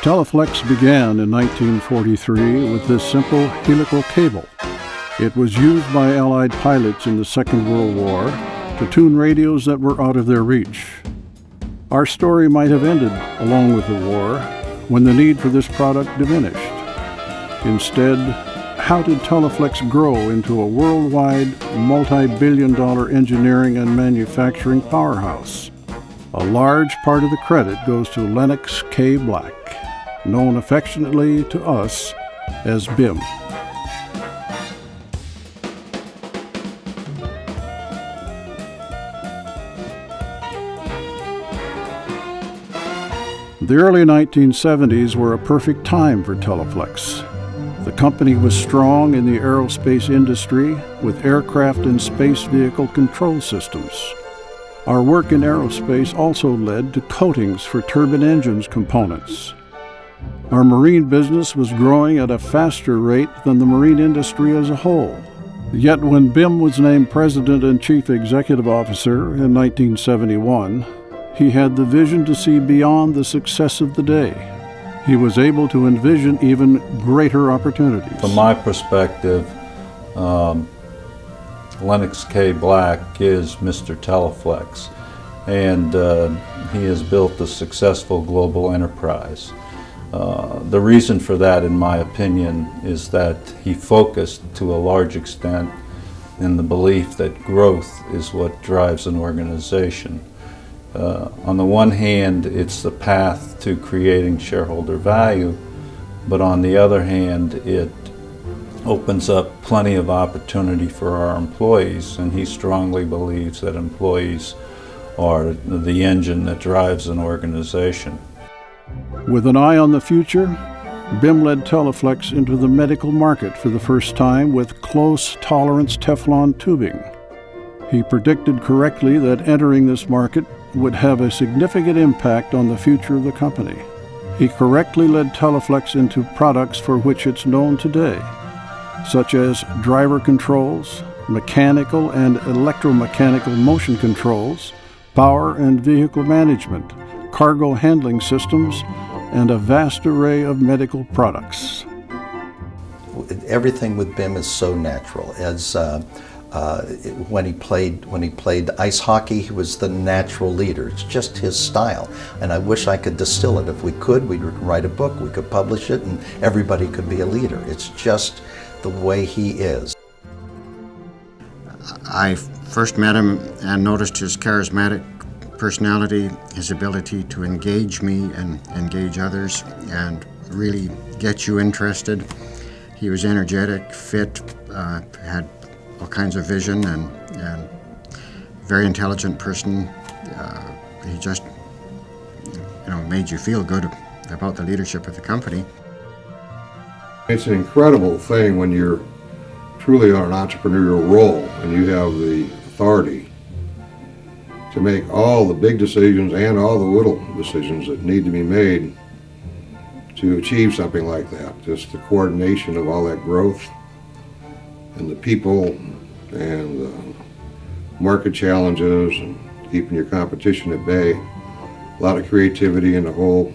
Teleflex began in 1943 with this simple helical cable. It was used by Allied pilots in the Second World War to tune radios that were out of their reach. Our story might have ended along with the war when the need for this product diminished. Instead, how did Teleflex grow into a worldwide, multi-billion-dollar engineering and manufacturing powerhouse? A large part of the credit goes to Lennox K. Black, known affectionately to us as BIM. The early 1970s were a perfect time for Teleflex. The company was strong in the aerospace industry with aircraft and space vehicle control systems. Our work in aerospace also led to coatings for turbine engines components. Our marine business was growing at a faster rate than the marine industry as a whole. Yet when BIM was named President and Chief Executive Officer in 1971, he had the vision to see beyond the success of the day. He was able to envision even greater opportunities. From my perspective, Lennox K. Black is Mr. Teleflex, and he has built a successful global enterprise. The reason for that, in my opinion, is that he focused to a large extent in the belief that growth is what drives an organization. On the one hand, it's the path to creating shareholder value, but on the other hand, it opens up plenty of opportunity for our employees, and he strongly believes that employees are the engine that drives an organization. With an eye on the future, BIM led Teleflex into the medical market for the first time with close-tolerance Teflon tubing. He predicted correctly that entering this market would have a significant impact on the future of the company. He correctly led Teleflex into products for which it's known today, such as driver controls, mechanical and electromechanical motion controls, power and vehicle management, cargo handling systems, and a vast array of medical products. Everything with BIM is so natural. When he played ice hockey, he was the natural leader. It's just his style. And I wish I could distill it. If we could, we'd write a book, we could publish it, and everybody could be a leader. It's just the way he is. I first met him and noticed his charismatic personality, his ability to engage me and engage others and really get you interested. He was energetic, fit, had all kinds of vision, and very intelligent person. He just, made you feel good about the leadership of the company. It's an incredible thing when you're truly on an entrepreneurial role and you have the authority to make all the big decisions and all the little decisions that need to be made to achieve something like that. Just the coordination of all that growth and the people and the market challenges and keeping your competition at bay. A lot of creativity in the whole.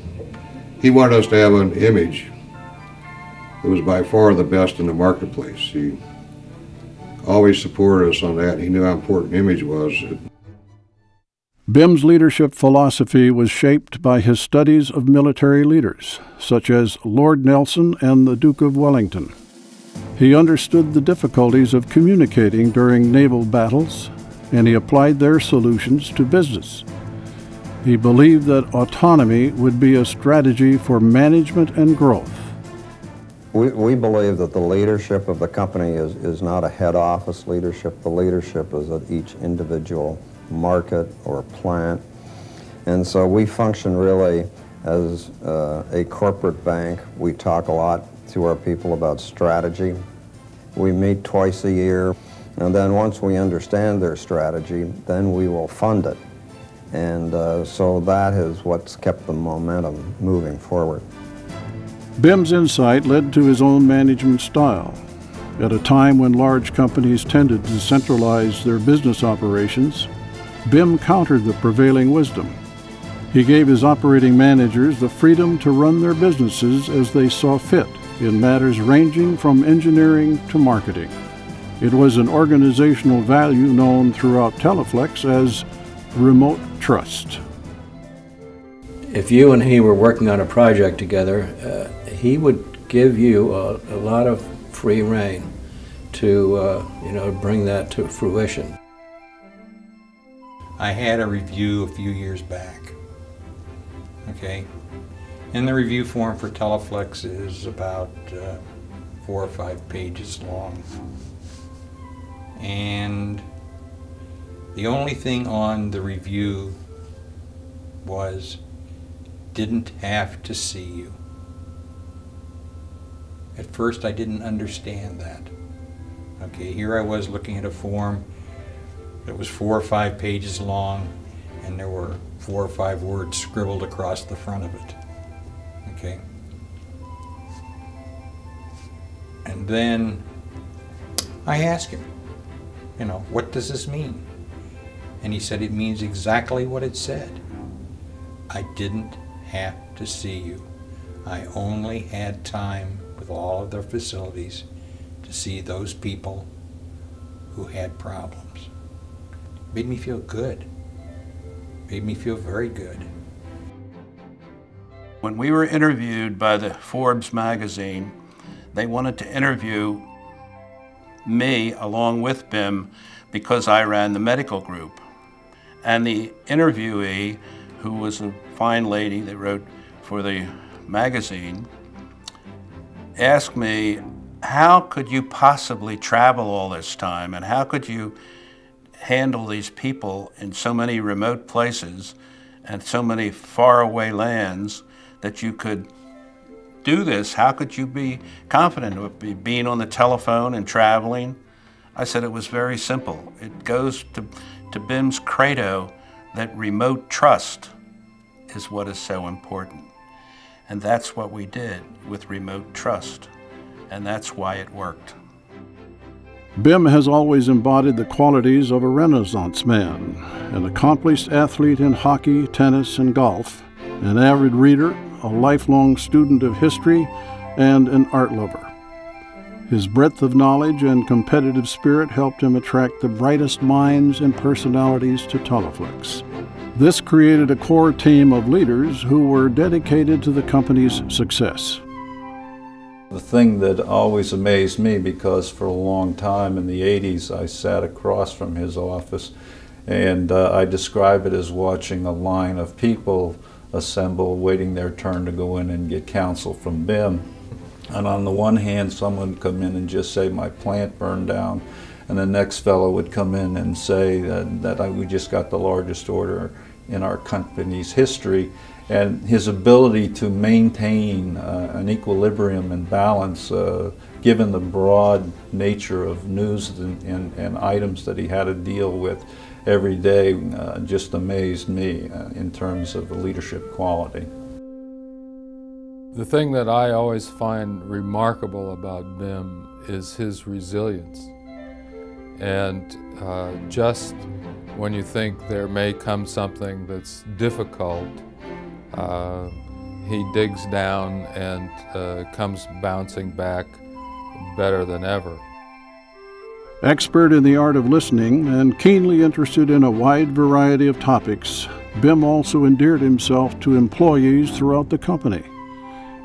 He wanted us to have an image that was by far the best in the marketplace. He always supported us on that. He knew how important image was. BIM's leadership philosophy was shaped by his studies of military leaders, such as Lord Nelson and the Duke of Wellington. He understood the difficulties of communicating during naval battles, and he applied their solutions to business. He believed that autonomy would be a strategy for management and growth. We believe that the leadership of the company is not a head office leadership. The leadership is at each individual market or plant. And so we function really as a corporate bank. We talk a lot to our people about strategy. We meet twice a year, and then once we understand their strategy, then we will fund it. And so that is what's kept the momentum moving forward. BIM's insight led to his own management style. At a time when large companies tended to centralize their business operations, BIM countered the prevailing wisdom. He gave his operating managers the freedom to run their businesses as they saw fit in matters ranging from engineering to marketing. It was an organizational value known throughout Teleflex as remote trust. If you and he were working on a project together, he would give you a lot of free rein to bring that to fruition. I had a review a few years back. Okay, and the review form for Teleflex is about 4 or 5 pages long. And the only thing on the review was, didn't have to see you. At first I didn't understand that. Okay, here I was looking at a form that was 4 or 5 pages long, and there were 4 or 5 words scribbled across the front of it. Okay. And then I asked him, what does this mean? And he said it means exactly what it said. I didn't have to see you. I only had time with all of their facilities to see those people who had problems. Made me feel good. Made me feel very good. When we were interviewed by the Forbes magazine, they wanted to interview me along with BIM because I ran the medical group. And the interviewee, who was a fine lady that wrote for the magazine, asked me, how could you possibly travel all this time, and how could you handle these people in so many remote places and so many faraway lands that you could do this? How could you be confident of being on the telephone and traveling? I said it was very simple. It goes to BIM's credo that remote trust is what is so important. And that's what we did with remote trust. And that's why it worked. BIM has always embodied the qualities of a Renaissance man, an accomplished athlete in hockey, tennis, and golf, an avid reader, a lifelong student of history, and an art lover. His breadth of knowledge and competitive spirit helped him attract the brightest minds and personalities to Teleflex. This created a core team of leaders who were dedicated to the company's success. The thing that always amazed me, because for a long time in the 80s I sat across from his office, and I describe it as watching a line of people assemble waiting their turn to go in and get counsel from BIM. And on the one hand, someone would come in and just say, my plant burned down, and the next fellow would come in and say that we just got the largest order in our company's history. And his ability to maintain an equilibrium and balance, given the broad nature of news and items that he had to deal with every day, just amazed me in terms of the leadership quality. The thing that I always find remarkable about BIM is his resilience. And just when you think there may come something that's difficult, he digs down and comes bouncing back better than ever. Expert in the art of listening and keenly interested in a wide variety of topics, BIM also endeared himself to employees throughout the company.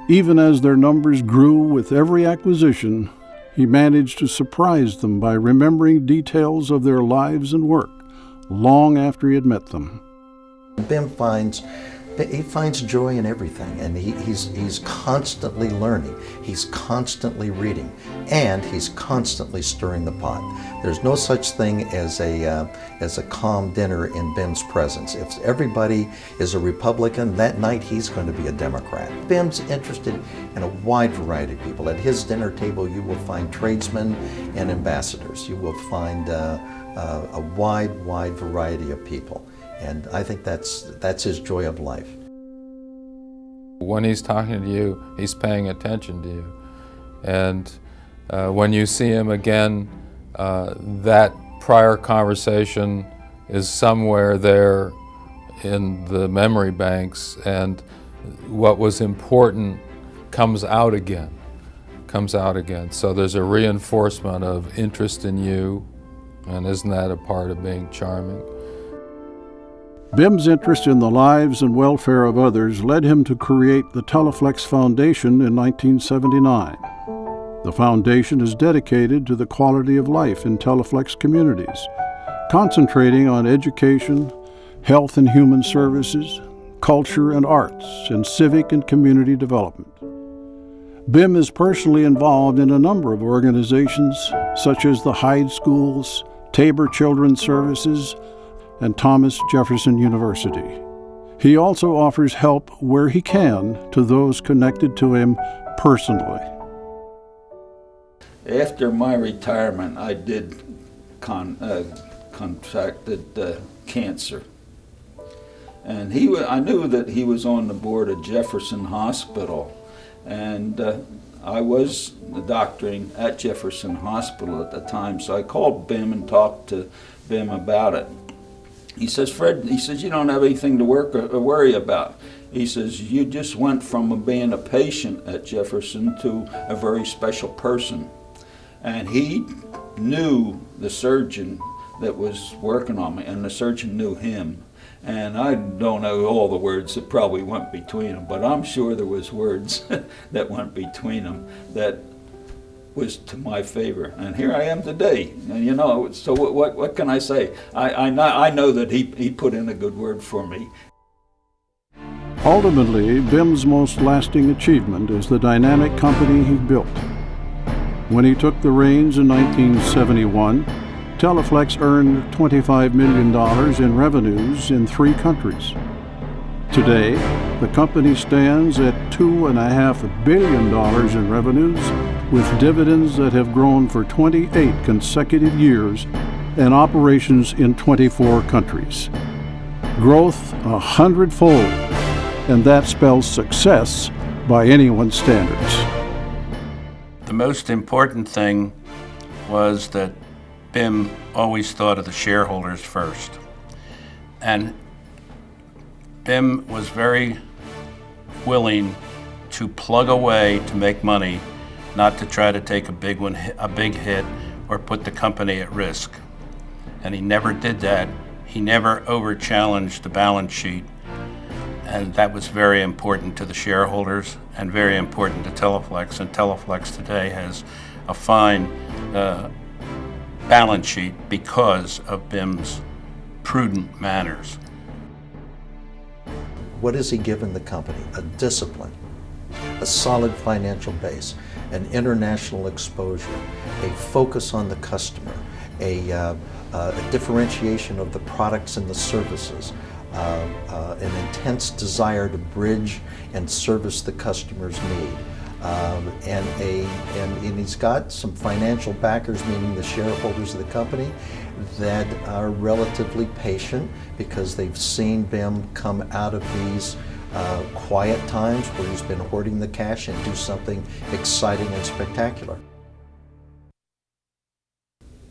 Even as their numbers grew with every acquisition, he managed to surprise them by remembering details of their lives and work long after he had met them. BIM finds joy in everything, and he's constantly learning, he's constantly reading, and he's constantly stirring the pot. There's no such thing as a calm dinner in BIM's presence. If everybody is a Republican, that night he's going to be a Democrat. BIM's interested in a wide variety of people. At his dinner table you will find tradesmen and ambassadors. You will find a wide variety of people. And I think that's his joy of life. When he's talking to you, he's paying attention to you. And when you see him again, that prior conversation is somewhere there in the memory banks, and what was important comes out again. So there's a reinforcement of interest in you, and isn't that a part of being charming? Bim's interest in the lives and welfare of others led him to create the Teleflex Foundation in 1979. The foundation is dedicated to the quality of life in Teleflex communities, concentrating on education, health and human services, culture and arts, and civic and community development. Bim is personally involved in a number of organizations such as the Hyde Schools, Tabor Children's Services, and Thomas Jefferson University. He also offers help where he can to those connected to him personally. After my retirement, I did contracted cancer. And I knew that he was on the board of Jefferson Hospital. And I was doctoring at Jefferson Hospital at the time, so I called Bim and talked to Bim about it. He says, Fred, he says, you don't have anything to worry about. He says, you just went from being a patient at Jefferson to a very special person. And he knew the surgeon that was working on me, and the surgeon knew him. And I don't know all the words that probably went between them, but I'm sure there was words that went between them that was to my favor. And here I am today. And you know, so what can I say? I know that he put in a good word for me. Ultimately, Bim's most lasting achievement is the dynamic company he built. When he took the reins in 1971, Teleflex earned $25 million in revenues in 3 countries. Today, the company stands at $2.5 billion in revenues, with dividends that have grown for 28 consecutive years and operations in 24 countries. Growth 100-fold, and that spells success by anyone's standards. The most important thing was that Bim always thought of the shareholders first. And Bim was very willing to plug away to make money, not to try to take a big hit or put the company at risk. And he never did that. He never over-challenged the balance sheet. And that was very important to the shareholders and very important to Teleflex. And Teleflex today has a fine balance sheet because of Bim's prudent manners. What has he given the company? A discipline, a solid financial base, an international exposure, a focus on the customer, a differentiation of the products and the services, an intense desire to bridge and service the customer's need. And he's got some financial backers, meaning the shareholders of the company, that are relatively patient because they've seen Bim come out of these quiet times where he's been hoarding the cash and do something exciting and spectacular.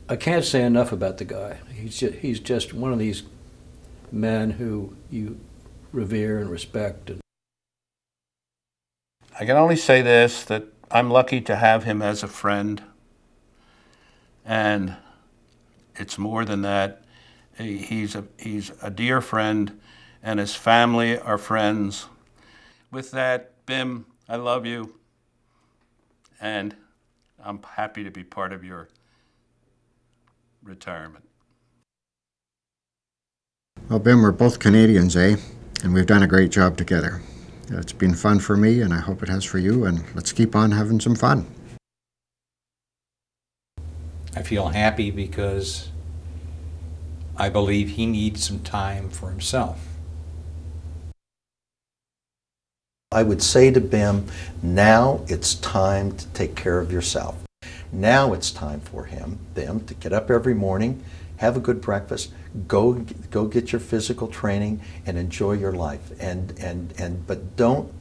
I can't say enough about the guy. He's just one of these men who you revere and respect. I can only say this, that I'm lucky to have him as a friend, and it's more than that. He's a dear friend, and his family are friends. With that, Bim, I love you, and I'm happy to be part of your retirement. Well, Bim, we're both Canadians, eh? And we've done a great job together. It's been fun for me, and I hope it has for you, and let's keep on having some fun. I feel happy because I believe he needs some time for himself. I would say to Bim, now it's time to take care of yourself. Now it's time for Bim, to get up every morning, have a good breakfast, go get your physical training, and enjoy your life. But don't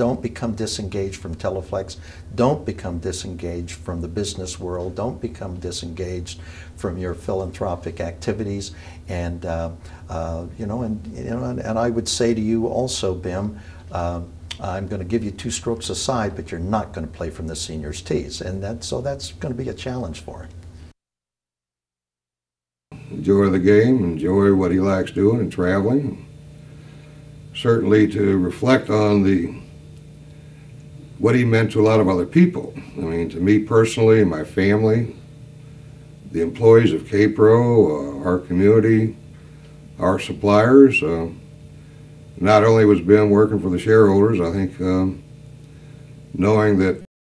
Don't become disengaged from Teleflex. Don't become disengaged from the business world. Don't become disengaged from your philanthropic activities. And and I would say to you also, Bim, I'm going to give you 2 strokes aside, but you're not going to play from the seniors' tees, and that's going to be a challenge for him. Enjoy the game, enjoy what he likes doing and traveling. Certainly to reflect on what he meant to a lot of other people. I mean, to me personally, my family, the employees of Capro, our community, our suppliers. Not only was Ben working for the shareholders, I think knowing that